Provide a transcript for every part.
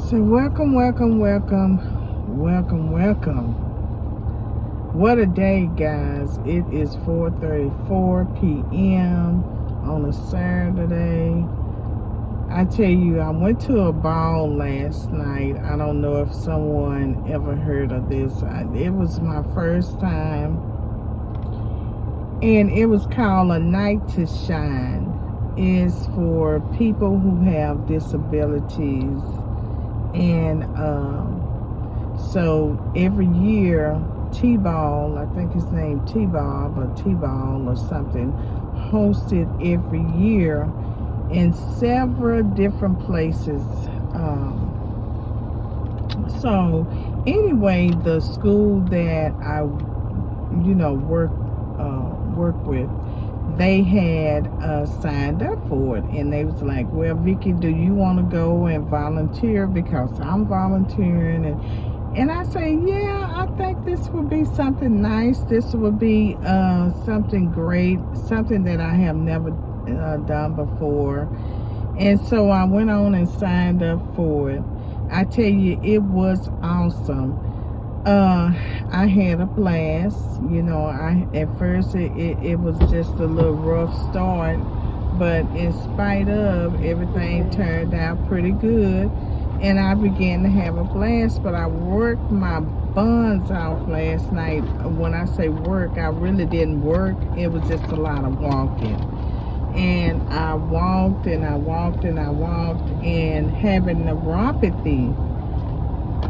So welcome. What a day, guys. It is 4:34 p.m. on a Saturday. I tell you, I went to a ball last night. I don't know if someone ever heard of this. It was my first time. And it was called A Night to Shine. It's for people who have disabilities. And so every year, T-Ball, I think his name T-Ball or something, hosted every year in several different places. So anyway, the school that I, work with, they had signed up for it, and they was like, well, Vicky, do you want to go and volunteer? Because I'm volunteering. And I say, yeah, I think this would be something nice. This would be something great, something that I have never done before. And so I went on and signed up for it. I tell you, it was awesome. I had a blast. At first it was just a little rough start, but in spite of, everything turned out pretty good, and I began to have a blast. But I worked my buns off last night. When I say work, I really didn't work. It was just a lot of walking, and I walked and having neuropathy,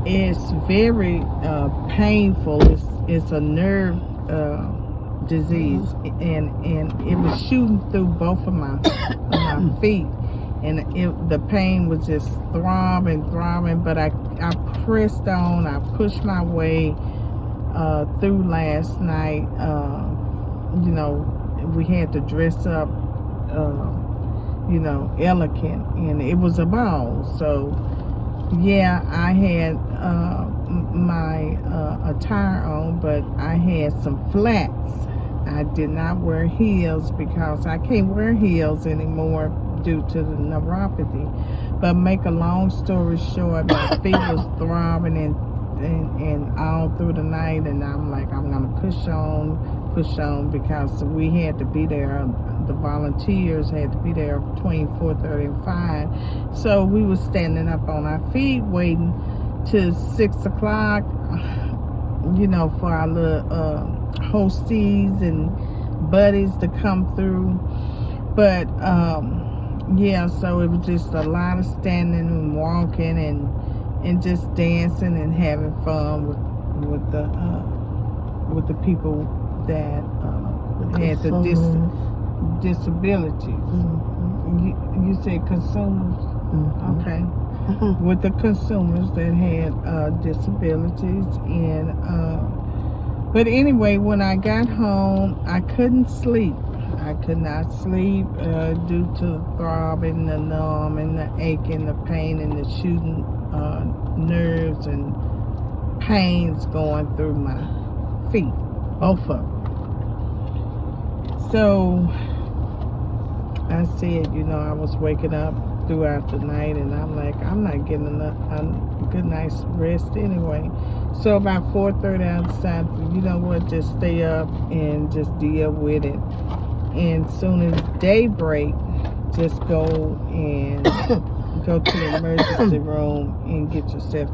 it's very painful. It's a nerve disease, and it was shooting through both of my feet, and the pain was just throbbing. But I pressed on. I pushed my way through last night. We had to dress up, elegant, and it was a ball. So yeah, I had my attire on, but I had some flats. I did not wear heels because I can't wear heels anymore due to the neuropathy. But make a long story short, my feet was throbbing and all through the night, and I'm like, I'm gonna push on because we had to be there. The volunteers had to be there between 4:30 and 5. So we were standing up on our feet waiting till 6 o'clock, for our little hosties and buddies to come through. But so it was just a lot of standing and walking and just dancing and having fun with the people that had the disabilities. You said consumers? Okay. With the consumers that had disabilities. And but anyway, when I got home, I couldn't sleep. I could not sleep due to the throbbing, the numb, and the aching, the pain, and the shooting nerves and pains going through my feet, both of them. So I said, I was waking up throughout the night, and I'm like, I'm not getting a good night's rest anyway. So about 4:30, I decided, just stay up and just deal with it. And soon as daybreak, just go to the emergency room and get yourself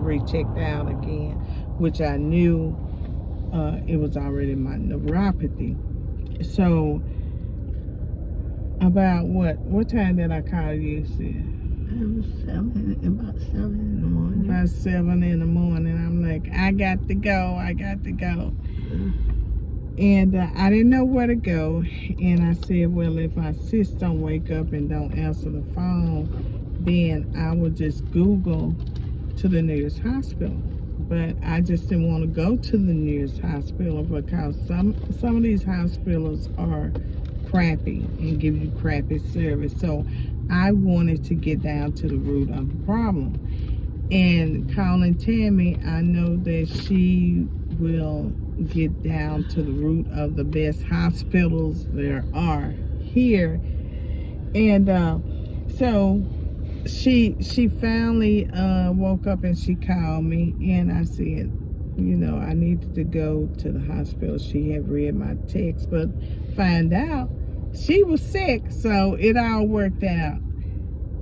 rechecked out again, which I knew it was already my neuropathy. So about what time did I call you? About 7 in the morning. About 7 in the morning. I'm like, I got to go. And I didn't know where to go. And I said, well, if my sis don't wake up and don't answer the phone, then I would just Google to the nearest hospital. But I just didn't want to go to the nearest hospital because some of these hospitals are crappy and give you crappy service. So I wanted to get down to the root of the problem. And calling Tammy, I know that she will get down to the root of the best hospitals there are here. And so she finally woke up and she called me, and I said, you know, I needed to go to the hospital. She had read my text, but find out she was sick, so it all worked out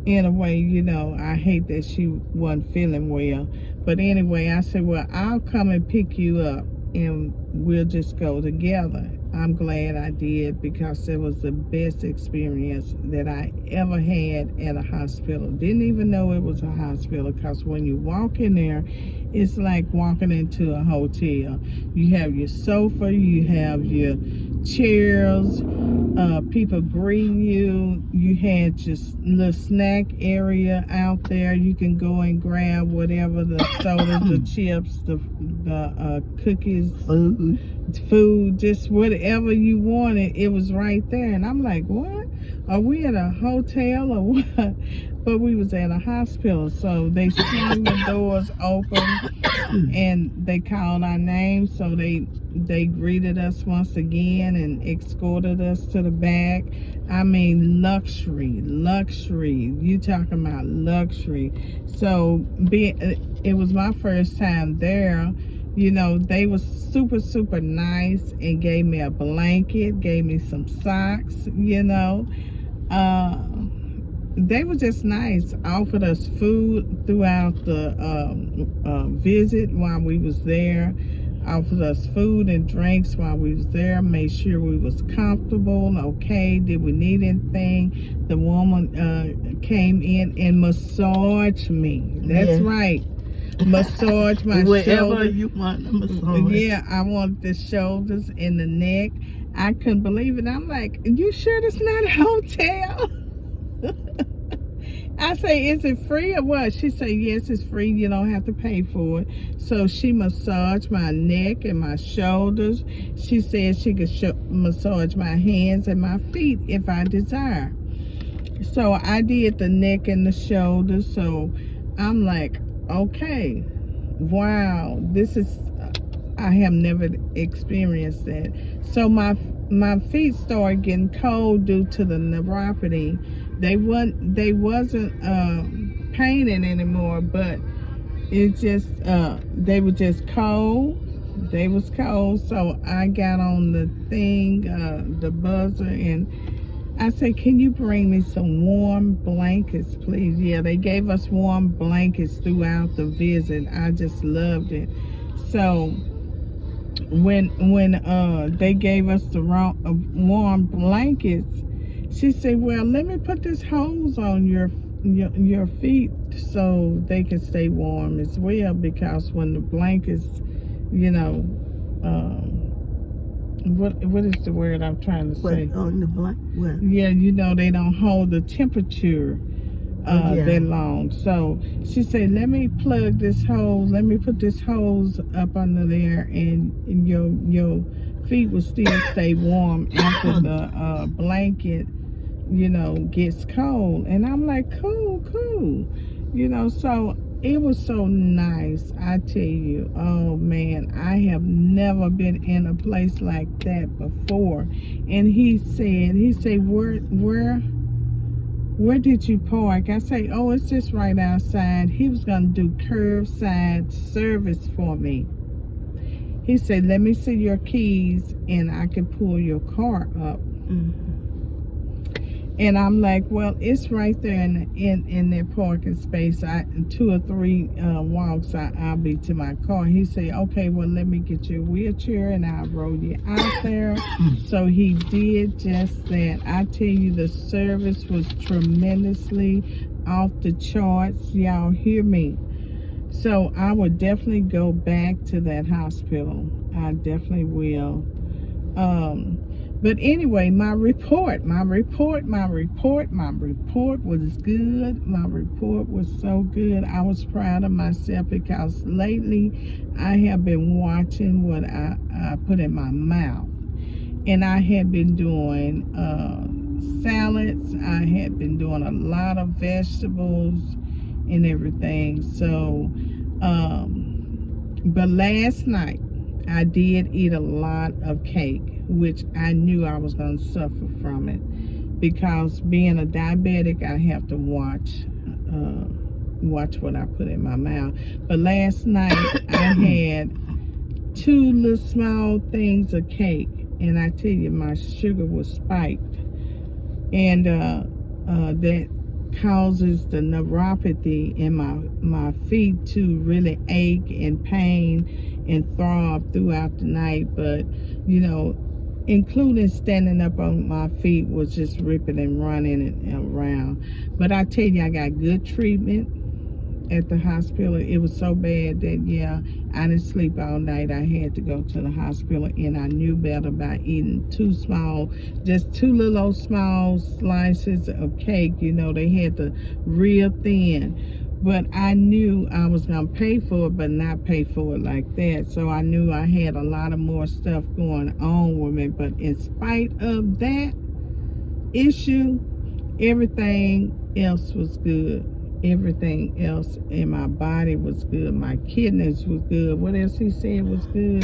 in a way. You know, I hate that she wasn't feeling well, but anyway, I said, well, I'll come and pick you up and we'll just go together. I'm glad I did, because it was the best experience that I ever had at a hospital. Didn't even know it was a hospital, because when you walk in there, it's like walking into a hotel. You have your sofa, you have your chairs, people greeting you. You had just little snack area out there. You can go and grab whatever, the sodas, the chips, the cookies, food, just whatever you wanted. It was right there. And I'm like, what? Are we at a hotel or what? But we was at a hospital. So they swung the doors open and they called our names. So they greeted us once again and escorted us to the back. I mean, luxury. You talking about luxury. So it was my first time there. You know, they was super nice and gave me a blanket, gave me some socks, you know. They were just nice. Offered us food throughout the visit while we was there. Offered us food and drinks while we was there. Made sure we was comfortable. Okay, did we need anything? The woman came in and massaged me. That's right. Massage my wherever you want to massage. Yeah, I want the shoulders and the neck. I couldn't believe it. I'm like, you sure this not a hotel? I say, is it free or what? She said, yes, it's free. You don't have to pay for it. So she massaged my neck and my shoulders. She said she could massage my hands and my feet if I desire. So I did the neck and the shoulders. So I'm like, okay, wow, this is, I have never experienced that. So my feet started getting cold due to the neuropathy. They wasn't paining anymore, but it just they were just cold. They was cold. So I got on the thing, the buzzer, and I said, can you bring me some warm blankets, please? Yeah, they gave us warm blankets throughout the visit. I just loved it. So when they gave us the warm blankets, she said, well, let me put this hose on your feet so they can stay warm as well, because when the blankets, you know, what is the word I'm trying to say? On the blanket? Yeah, you know, they don't hold the temperature that long. So she said, let me plug this hose, let me put this hose up under there, and your feet will still stay warm after the blanket, you know, gets cold. And I'm like, cool, you know. So it was so nice, I tell you. Oh man, I have never been in a place like that before. And he said, where did you park? I say, oh, it's just right outside. He was gonna do curbside service for me. He said, let me see your keys and I can pull your car up. And I'm like, well, it's right there in their parking space. 2 or 3 walks, I'll be to my car. He said, okay, well, let me get your wheelchair and I'll roll you out there. So he did just that. I tell you, the service was tremendously off the charts. Y'all hear me? So I would definitely go back to that hospital. I definitely will. But anyway, my report was good. My report was so good. I was proud of myself, because lately I have been watching what I put in my mouth. And I had been doing salads. I had been doing a lot of vegetables and everything. So, but last night I did eat a lot of cake, which I knew I was going to suffer from it, because being a diabetic, I have to watch watch what I put in my mouth. But last night I had 2 little small things of cake, and I tell you, my sugar was spiked, and that causes the neuropathy in my feet to really ache and pain and throb throughout the night. But you know, including standing up on my feet was just ripping and running around. But I tell you, I got good treatment at the hospital. It was so bad that I didn't sleep all night. I had to go to the hospital, and I knew better by eating 2 little old small slices of cake. You know, they had the real thin. But I knew I was going to pay for it, but not pay for it like that. So I knew I had a lot of more stuff going on with me. But in spite of that issue, everything else was good. Everything else in my body was good. My kidneys was good. What else he said was good?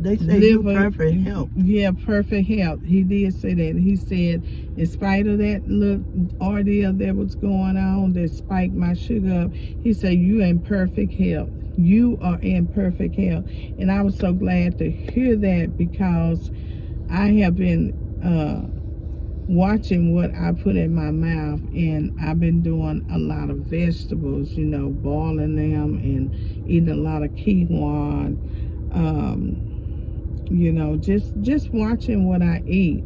They say you perfect health. Yeah, perfect health. He did say that. He said, in spite of that little ordeal that was going on that spiked my sugar up, he said, you in perfect health. You are in perfect health. And I was so glad to hear that, because I have been watching what I put in my mouth, and I've been doing a lot of vegetables, you know, boiling them and eating a lot of quinoa, you know, just watching what I eat.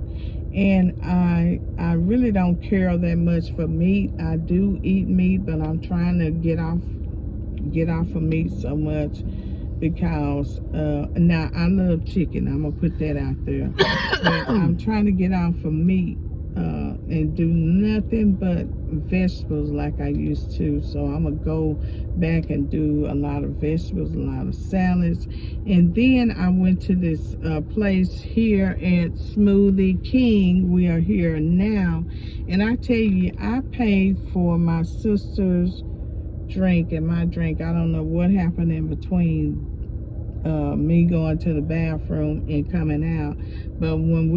And I really don't care that much for meat. I do eat meat, but I'm trying to get off of meat so much, because now I love chicken. I'm gonna put that out there. But I'm trying to get off of meat and do nothing but vegetables like I used to. So I'm gonna go back and do a lot of vegetables, a lot of salads. And then I went to this place here at Smoothie King. We are here now, and I tell you, I paid for my sister's drink and my drink. I don't know what happened in between me going to the bathroom and coming out, but when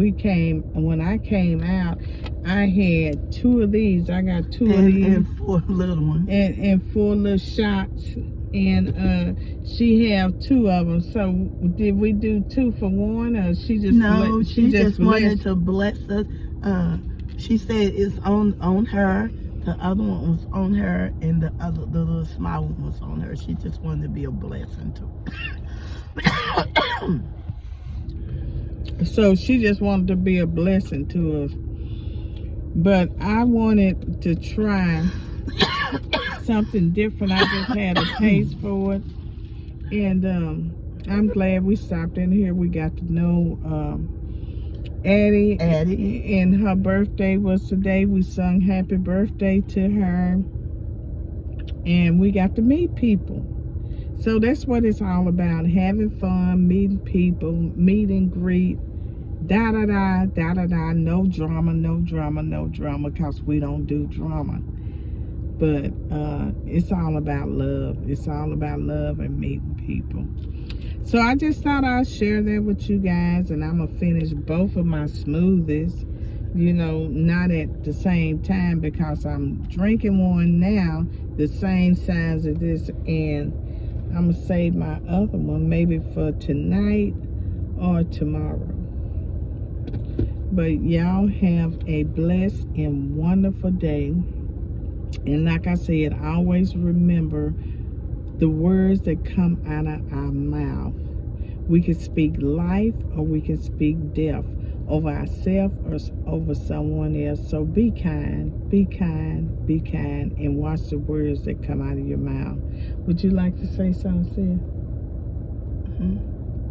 I came out, I had 2 of these. I got 2 of these and 4 little ones and 4 little shots, and she have 2 of them. So did we do 2 for 1, or she just she just wanted to bless us? She said it's on her. The other one was on her, and the little small one was on her. She just wanted to be a blessing to her. So she just wanted to be a blessing to us. But I wanted to try something different. I just had a taste for it. And I'm glad we stopped in here. We got to know Addie, and her birthday was today. We sung happy birthday to her, and we got to meet people. So that's what it's all about, having fun, meeting people, meet and greet, da-da-da, da-da-da, no drama, because we don't do drama. But it's all about love. It's all about love and meeting people. So I just thought I'd share that with you guys, and I'm going to finish both of my smoothies, you know, not at the same time, because I'm drinking one now, the same size as this, and I'm going to save my other one maybe for tonight or tomorrow. But y'all have a blessed and wonderful day. And like I said, always remember the words that come out of our mouth. We can speak life, or we can speak death over ourselves or over someone else. So be kind, and watch the words that come out of your mouth. Would you like to say something,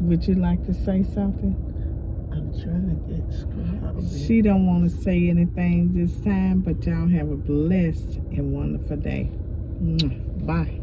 Would you like to say something? I'm trying to get scrubbed. She don't want to say anything this time, but y'all have a blessed and wonderful day. Bye.